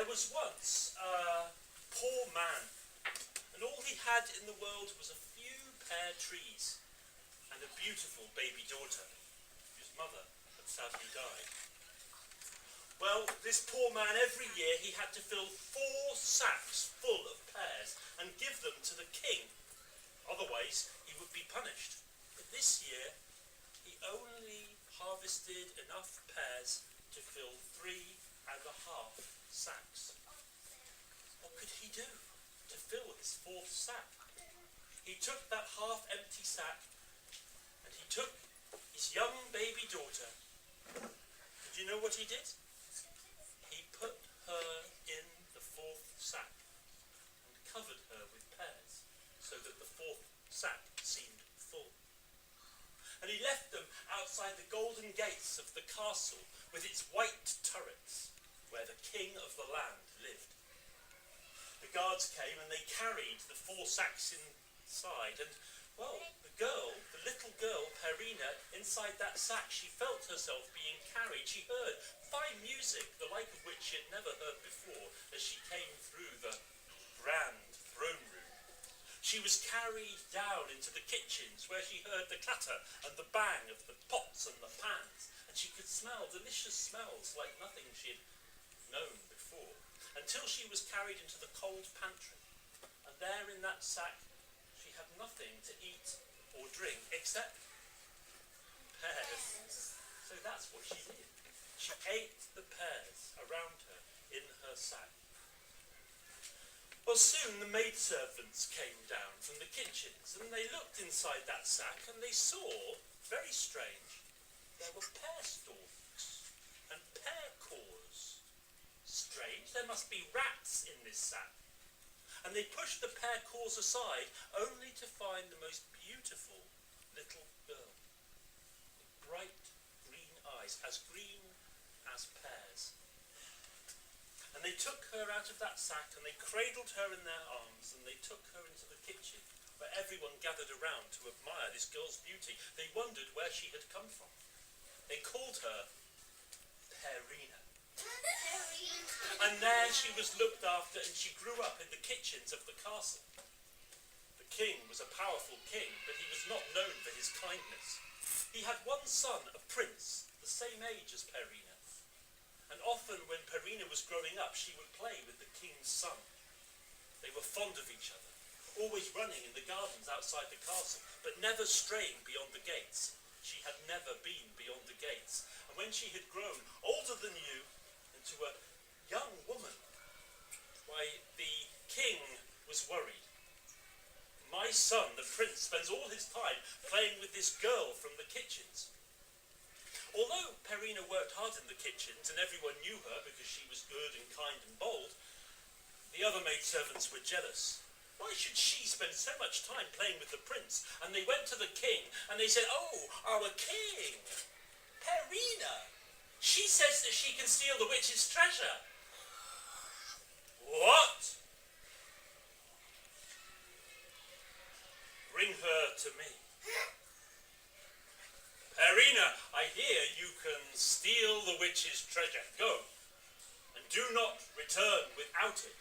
There was once a poor man, and all he had in the world was a few pear trees and a beautiful baby daughter, whose mother had sadly died. Well, this poor man, every year he had to fill 4 sacks full of pears and give them to the king. Otherwise, he would be punished. But this year, he only harvested enough pears to fill 3.5 sacks. What could he do to fill his 4th sack? He took that half-empty sack and he took his young baby daughter. And you know what he did? He put her in the 4th sack and covered her with pears so that the 4th sack seemed full. And he left them outside the golden gates of the castle with its white turrets where the king of the land lived. The guards came and they carried the 4 sacks inside, and, well, the little girl, Perina, inside that sack, she felt herself being carried. She heard fine music, the like of which she had never heard before, as she came through the grand throne room. She was carried down into the kitchens, where she heard the clatter and the bang of the pots and the pans, and she could smell delicious smells like nothing she had known before, until she was carried into the cold pantry. And there in that sack, she had nothing to eat or drink except pears. So that's what she did. She ate the pears around her in her sack. Well, soon the maidservants came down from the kitchens, and they looked inside that sack, and they saw, very strange, there were pear stalks and pear cores. Strange, there must be rats in this sack. And they pushed the pear cores aside, only to find the most beautiful little girl, with bright green eyes, as green as pears. And they took her out of that sack, and they cradled her in their arms, and they took her into the kitchen, where everyone gathered around to admire this girl's beauty. They wondered where she had come from. They called her Perina. And there she was looked after, and she grew up in the kitchens of the castle. The king was a powerful king, but he was not known for his kindness. He had one son, a prince, the same age as Perina. And often when Perina was growing up, she would play with the king's son. They were fond of each other, always running in the gardens outside the castle, but never straying beyond the gates. She had never been beyond the gates. And when she had grown older than you, into a young woman, why, the king was worried. My son, the prince, spends all his time playing with this girl from the kitchens. Although Perina worked hard in the kitchens and everyone knew her because she was good and kind and bold, the other maidservants were jealous. Why should she spend so much time playing with the prince? And they went to the king and they said, "Oh, our king, Perina, she says that she can steal the witch's treasure." What? Bring her to me. Perina, I hear you can steal the witch's treasure. Go, and do not return without it.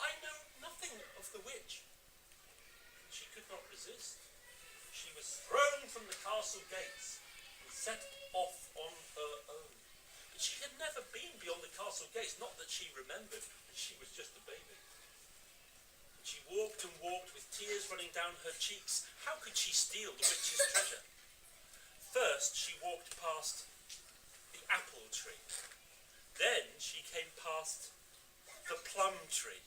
I know nothing of the witch. She could not resist. She was thrown from the castle gates and set off on her own. But she had never been beyond the castle gates, not that she remembered, and she was just a baby. And she walked and walked with tears running down her cheeks. How could she steal the witch's treasure? First, she walked past the apple tree. Then she came past the plum tree.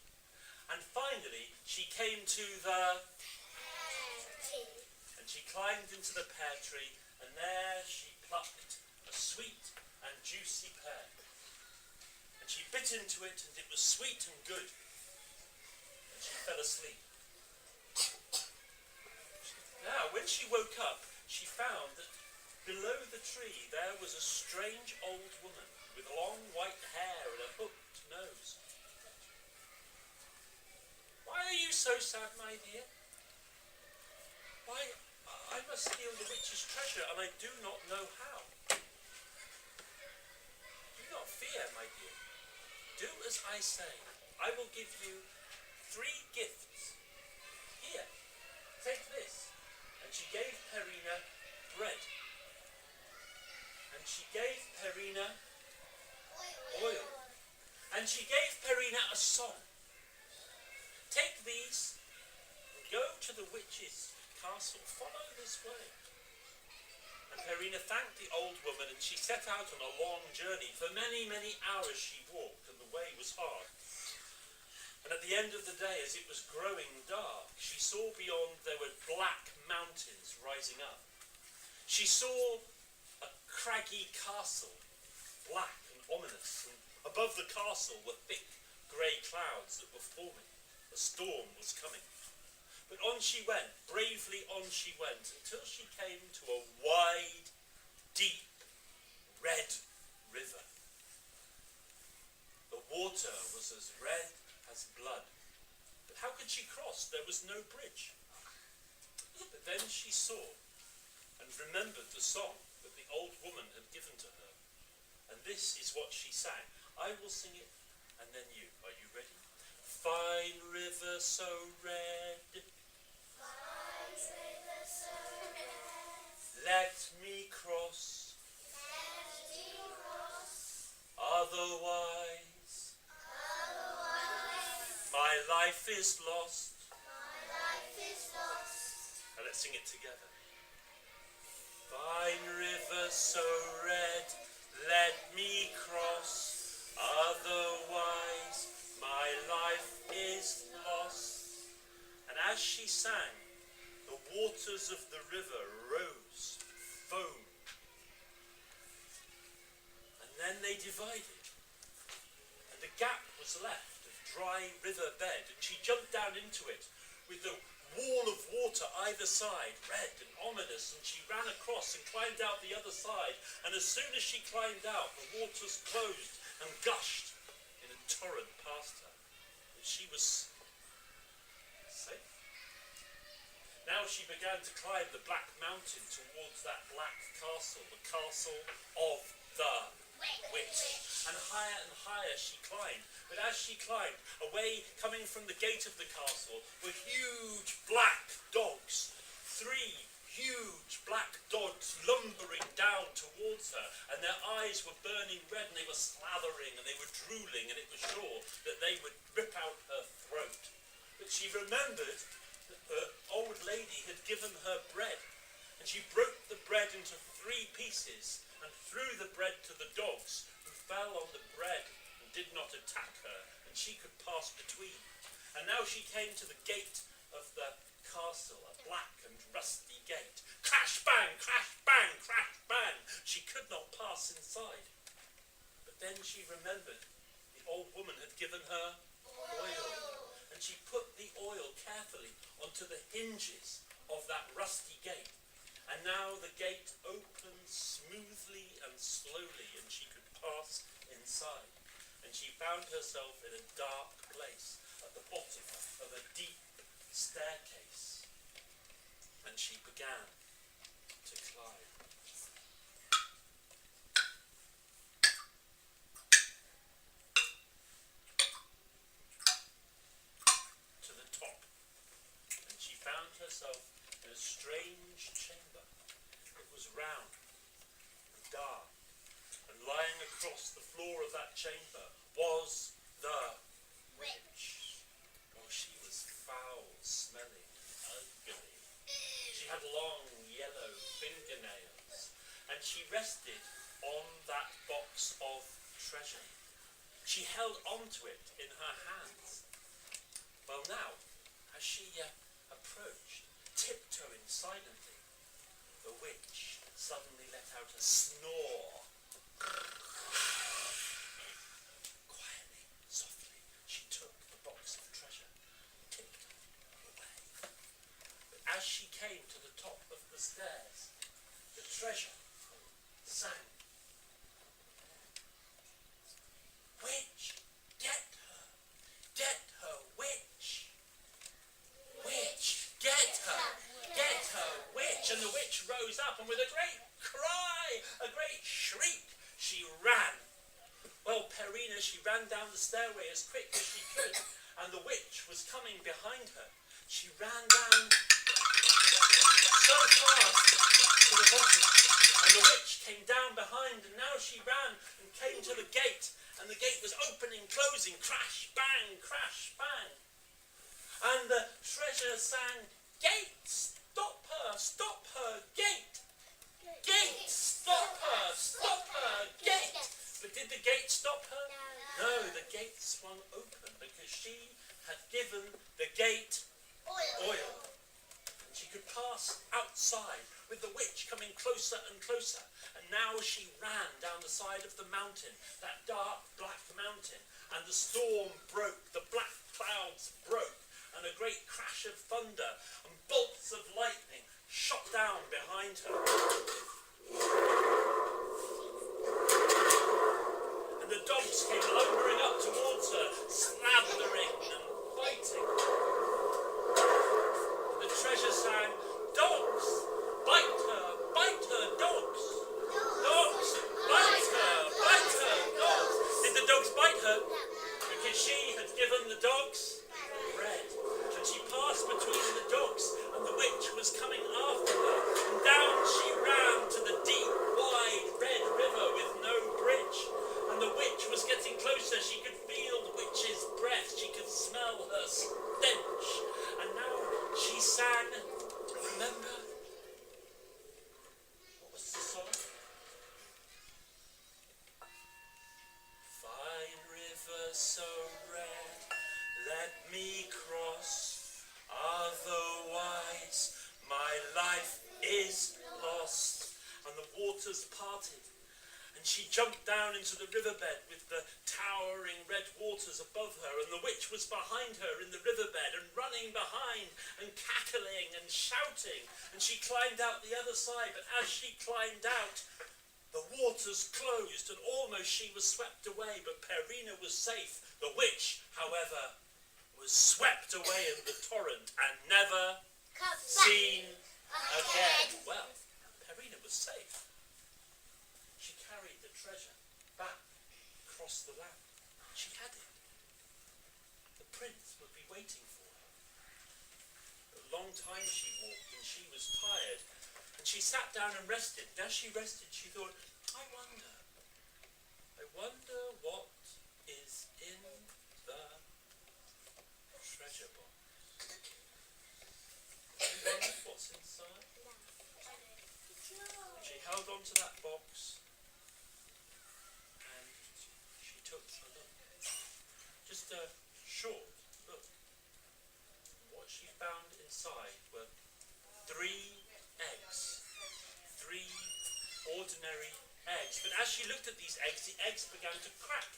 And finally, she came to the pear tree. And she climbed into the pear tree, and there she plucked a sweet and juicy pear. And she bit into it, and it was sweet and good. And she fell asleep. Now, when she woke up, she found that below the tree there was a strange old woman with long white hair and a hooked nose. "Why are you so sad, my dear?" "Why, I must steal the witch's treasure, and I do not know how." "Do not fear, my dear. Do as I say. I will give you 3 gifts. Here, take this. And she gave Perina bread. And she gave Perina oil. And she gave Perina a song. Take these and go to the witch's castle. Follow this way. And Perina thanked the old woman, and she set out on a long journey. For many, many hours she walked, and the way was hard. And at the end of the day, as it was growing dark, she saw beyond there were black mountains rising up. She saw a craggy castle, black and ominous, and above the castle were thick grey clouds that were forming. A storm was coming. But on she went, bravely on she went, until she came to a wide, deep, red river. The water was as red as blood. But how could she cross? There was no bridge. But then she saw and remembered the song that the old woman had given to her. And this is what she sang. I will sing it, and then you. Are you ready? Fine river so red, Fine river so red, let me cross, let me cross. otherwise Otherwise, my life is lost. my life is lost. Now let's sing it together. Fine river so red, let me cross, otherwise my life is lost. And as she sang, the waters of the river rose, foamed, and then they divided, and a gap was left of dry river bed, and she jumped down into it with the wall of water either side, red and ominous, and she ran across and climbed out the other side, and as soon as she climbed out, the waters closed and gushed in a torrent past her. But she was safe. Now she began to climb the black mountain towards that black castle, the castle of the witch. And higher she climbed. But as she climbed, away coming from the gate of the castle were huge black dogs. 3 huge black dogs lumbering down towards her, and their eyes were burning red, and they were slathering, and they were drooling, and it was sure that they would rip out her throat. But she remembered that the old lady had given her bread, and she broke the bread into 3 pieces and threw the bread to the dogs, who fell on the bread and did not attack her, and she could pass between. And now she came to the gate of the castle, a black and rusty gate. Crash, bang, crash, bang, crash, bang. She could not pass inside. But then she remembered the old woman had given her oil. And she put the oil carefully onto the hinges of that rusty gate. And now the gate opened smoothly and slowly, and she could pass inside. And she found herself in a dark place at the bottom of a deep staircase. And she began to climb. To the top. And she found herself in a strange chamber. It was round and dark, and lying across the floor of that chamber was the witch. Oh, she was foul smelling, ugly. She had long yellow fingernails, and she rested on that box of treasure. She held onto it in her hands. Well, now, as she approached, tiptoeing silently, the witch suddenly let out a snore. Quietly, softly, she took the box of treasure and tiptoed away. But as she came to the top of the stairs, the treasure sang. Witch, get her! Get her, witch! Witch, get her! Get her, witch! And the witch rose up, and with a great cry, a great shriek, she ran Well, Perina, she ran down the stairway as quick as she could, and the witch was coming behind her. She ran down so fast to the bottom, and the witch came down behind, and now she ran and came to the gate, and the gate was opening, closing, crash, bang, and the treasure sang, "Gate, stop her, gate! Gate, stop her, gate!" But did the gate stop her? No, the gate swung open because she had given the gate oil. And she could pass outside with the witch coming closer and closer. And now she ran down the side of the mountain, that dark black mountain, and the storm broke, the black clouds broke, and a great crash of thunder and bolts of lightning shot down behind her. And the dogs came lumbering up towards her, slandering and fighting. And the treasure sang, "Dogs, bite her, dogs! Dogs, bite her, dogs!" Did the dogs bite her? Because she had given the dogs bread. And she passed between the dogs, and the witch was coming after her. And down she ran to the deep, wide, red river with no bridge. And the witch was getting closer. She could feel the witch's breath. She could smell her stench. And now she sang, remember? What was the song? Fine river so red, let me cross, otherwise my life is lost. And the waters parted, and she jumped down into the riverbed with the towering red waters above her, and the witch was behind her in the riverbed and running behind and cackling and shouting, and she climbed out the other side, but as she climbed out, the waters closed and almost she was swept away, but Perina was safe. The witch, however, was swept away in the torrent and never seen again. Well, Perina was safe. She carried the treasure back across the land. She had it. The prince would be waiting for her. A long time she walked and she was tired. And she sat down and rested. And as she rested, she thought, I wonder what is in the treasure box. You wonder what's inside? She held on to that box and she took a look. Just a short look. What she found inside were 3 eggs. 3 ordinary eggs. But as she looked at these eggs, the eggs began to crack.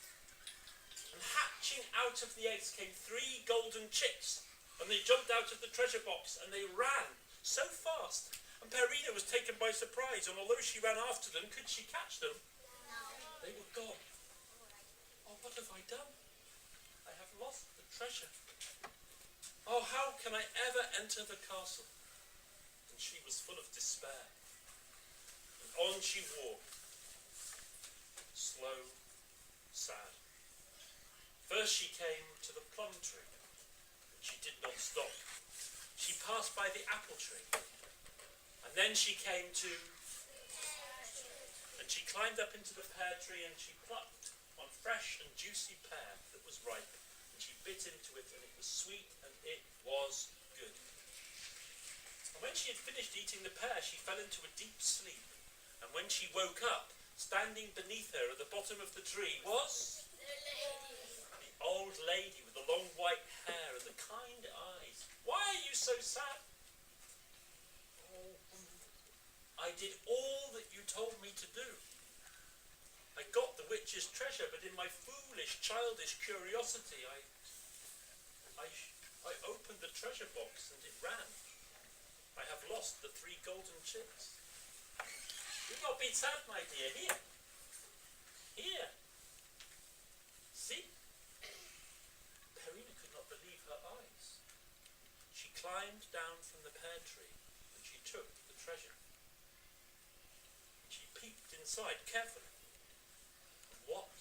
And hatching out of the eggs came 3 golden chicks. And they jumped out of the treasure box and they ran so fast. And Perina was taken by surprise, and although she ran after them, could she catch them? No. They were gone. Oh, what have I done? I have lost the treasure. Oh, how can I ever enter the castle? And she was full of despair. And on she walked, slow, sad. First she came to the plum tree, but she did not stop. She passed by the apple tree. And then she came to, and she climbed up into the pear tree and she plucked one fresh and juicy pear that was ripe. And she bit into it and it was sweet and it was good. And when she had finished eating the pear, she fell into a deep sleep. And when she woke up, standing beneath her at the bottom of the tree was the old lady with the long white hair and the kind eyes. Why are you so sad? I did all that you told me to do. I got the witch's treasure, but in my foolish, childish curiosity, I opened the treasure box and it ran. I have lost the 3 golden chicks. Do not be sad, my dear. Here. Here. See? Perina could not believe her eyes. She climbed down from the pear tree and she took the treasure. She peeped inside carefully. And what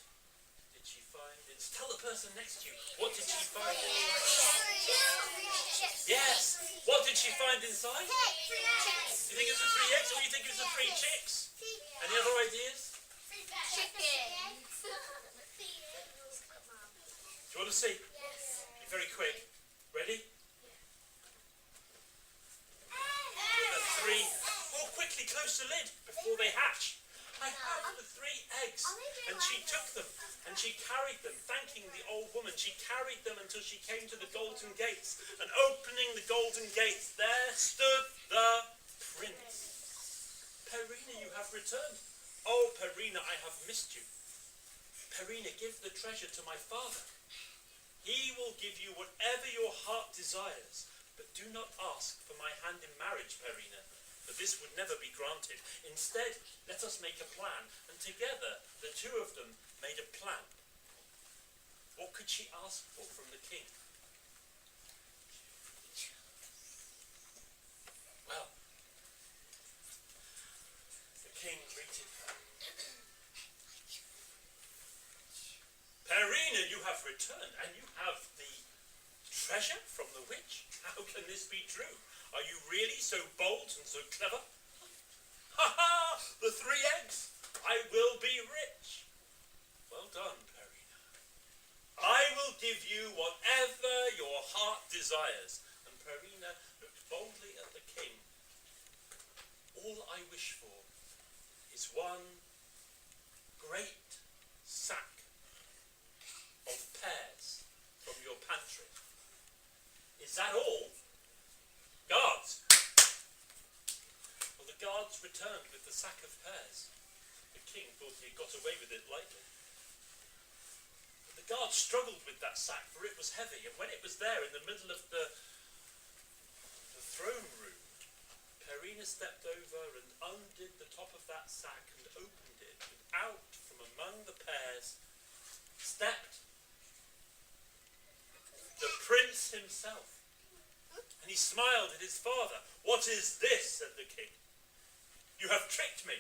So tell the person next to you, what did she find inside? Yes. What did she find inside? You think it's a 3 eggs, or you think it's a 3 chicks? Any other ideas? Do you want to see? Be very quick. Ready? The 3. Oh, quickly, close the lid before they hatch. I have the 3 eggs. And she took them and she carried them, thanking the old woman. She carried them until she came to the golden gates. And opening the golden gates, there stood the prince. Perina, you have returned. Oh, Perina, I have missed you. Perina, give the treasure to my father. He will give you whatever your heart desires. But do not ask for my hand in marriage, Perina, for this would never be granted. Instead, let us make a plan. And together, the 2 of them made a plan. What could she ask for from the king? Well, the king greeted her. Perina, you have returned, and you have the treasure from the witch? How can this be true? Are you really so bold and so clever? Ha ha! The 3 eggs! I will be rich! Well done, Perina. I will give you whatever your heart desires. And Perina looked boldly at the king. All I wish for is one great sack of pears from your pantry. Is that all? Guards! Well, the guards returned with the sack of pears. The king thought he had got away with it lightly. But the guards struggled with that sack, for it was heavy, and when it was there in the middle of the throne room, Perina stepped over and undid the top of that sack and opened it, and out from among the pears stepped the prince himself. And he smiled at his father. What is this? Said the king. You have tricked me.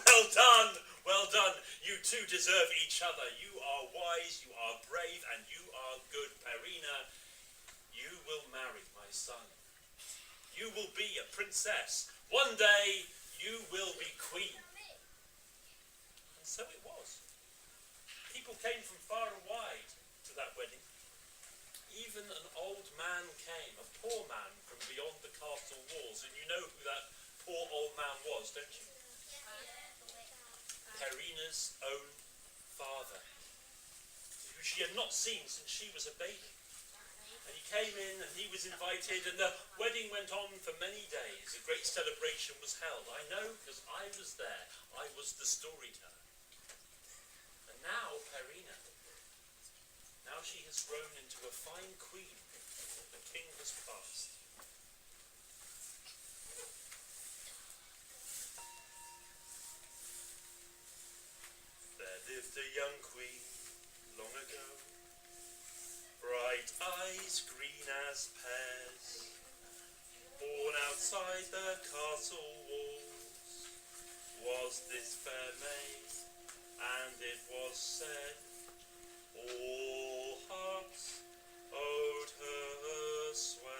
Well done, well done. You two deserve each other. You are wise, you are brave, and you are good. Perina, you will marry my son. You will be a princess. One day you will be queen. And so it was. People came from far and wide to that wedding. Even an old man came, a poor man from beyond the castle walls. And you know who that poor old man was, don't you? Perina's own father, who she had not seen since she was a baby. And he came in and he was invited, and the wedding went on for many days. A great celebration was held. I know, because I was there. I was the storyteller. And now Perina, now she has grown into a fine queen. The king has passed. There lived a young queen long ago, bright eyes green as pears, born outside the castle walls, was this fair maid, and it was said, all hearts owed her sway.